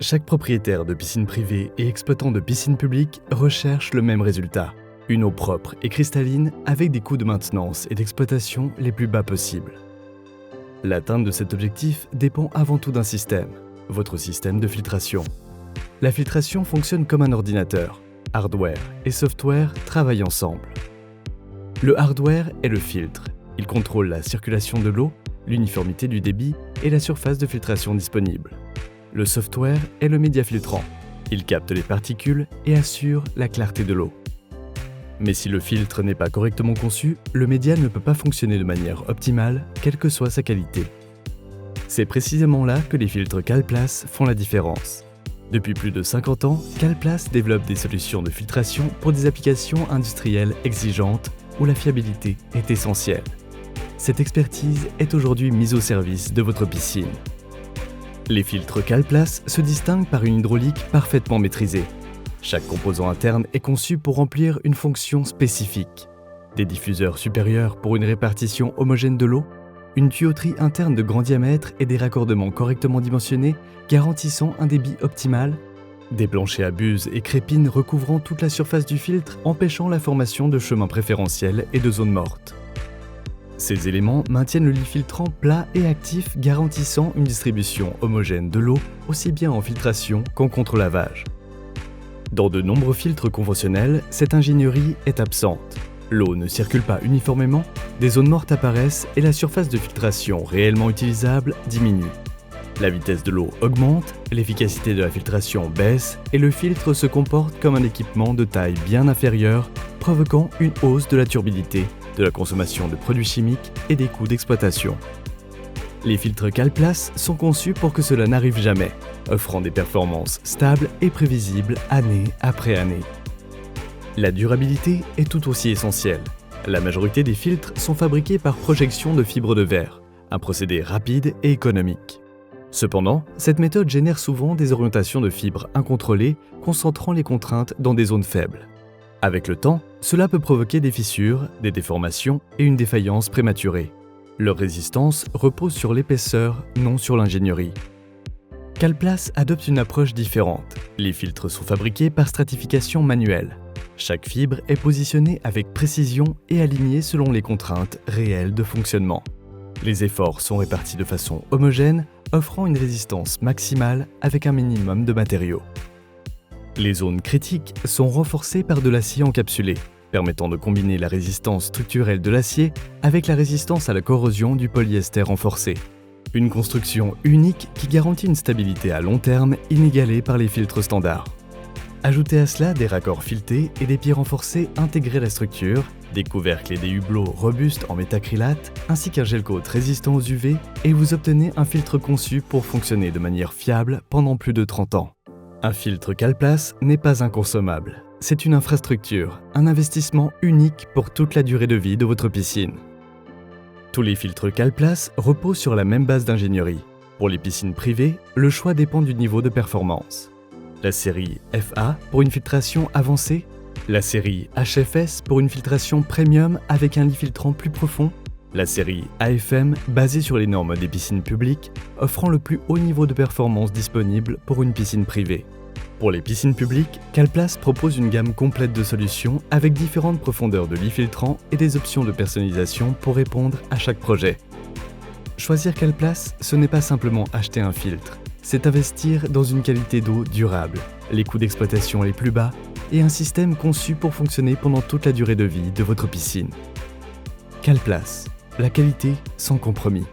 Chaque propriétaire de piscine privée et exploitant de piscine publique recherche le même résultat. Une eau propre et cristalline avec des coûts de maintenance et d'exploitation les plus bas possibles. L'atteinte de cet objectif dépend avant tout d'un système, votre système de filtration. La filtration fonctionne comme un ordinateur. Hardware et software travaillent ensemble. Le hardware est le filtre. Il contrôle la circulation de l'eau, l'uniformité du débit et la surface de filtration disponible. Le software est le média filtrant. Il capte les particules et assure la clarté de l'eau. Mais si le filtre n'est pas correctement conçu, le média ne peut pas fonctionner de manière optimale, quelle que soit sa qualité. C'est précisément là que les filtres Calplast font la différence. Depuis plus de 50 ans, Calplast développe des solutions de filtration pour des applications industrielles exigeantes où la fiabilité est essentielle. Cette expertise est aujourd'hui mise au service de votre piscine. Les filtres Calplast se distinguent par une hydraulique parfaitement maîtrisée. Chaque composant interne est conçu pour remplir une fonction spécifique. Des diffuseurs supérieurs pour une répartition homogène de l'eau, une tuyauterie interne de grand diamètre et des raccordements correctement dimensionnés garantissant un débit optimal, des planchers à buse et crépines recouvrant toute la surface du filtre empêchant la formation de chemins préférentiels et de zones mortes. Ces éléments maintiennent le lit filtrant plat et actif garantissant une distribution homogène de l'eau aussi bien en filtration qu'en contre-lavage. Dans de nombreux filtres conventionnels, cette ingénierie est absente. L'eau ne circule pas uniformément, des zones mortes apparaissent et la surface de filtration réellement utilisable diminue. La vitesse de l'eau augmente, l'efficacité de la filtration baisse et le filtre se comporte comme un équipement de taille bien inférieure, provoquant une hausse de la turbidité, de la consommation de produits chimiques et des coûts d'exploitation. Les filtres Calplast sont conçus pour que cela n'arrive jamais, offrant des performances stables et prévisibles année après année. La durabilité est tout aussi essentielle. La majorité des filtres sont fabriqués par projection de fibres de verre, un procédé rapide et économique. Cependant, cette méthode génère souvent des orientations de fibres incontrôlées, concentrant les contraintes dans des zones faibles. Avec le temps, cela peut provoquer des fissures, des déformations et une défaillance prématurée. Leur résistance repose sur l'épaisseur, non sur l'ingénierie. Calplast adopte une approche différente. Les filtres sont fabriqués par stratification manuelle. Chaque fibre est positionnée avec précision et alignée selon les contraintes réelles de fonctionnement. Les efforts sont répartis de façon homogène, offrant une résistance maximale avec un minimum de matériaux. Les zones critiques sont renforcées par de l'acier encapsulé, permettant de combiner la résistance structurelle de l'acier avec la résistance à la corrosion du polyester renforcé. Une construction unique qui garantit une stabilité à long terme inégalée par les filtres standards. Ajoutez à cela des raccords filetés et des pieds renforcés intégrés à la structure, des couvercles et des hublots robustes en métacrylate, ainsi qu'un gel coat résistant aux UV, et vous obtenez un filtre conçu pour fonctionner de manière fiable pendant plus de 30 ans. Un filtre Calplast n'est pas inconsommable. C'est une infrastructure, un investissement unique pour toute la durée de vie de votre piscine. Tous les filtres Calplast reposent sur la même base d'ingénierie. Pour les piscines privées, le choix dépend du niveau de performance. La série FA pour une filtration avancée, la série HFS pour une filtration premium avec un lit filtrant plus profond, la série AFM basée sur les normes des piscines publiques, offrant le plus haut niveau de performance disponible pour une piscine privée. Pour les piscines publiques, Calplast propose une gamme complète de solutions avec différentes profondeurs de lit filtrant et des options de personnalisation pour répondre à chaque projet. Choisir Calplast, ce n'est pas simplement acheter un filtre, c'est investir dans une qualité d'eau durable, les coûts d'exploitation les plus bas et un système conçu pour fonctionner pendant toute la durée de vie de votre piscine. Calplast, la qualité sans compromis.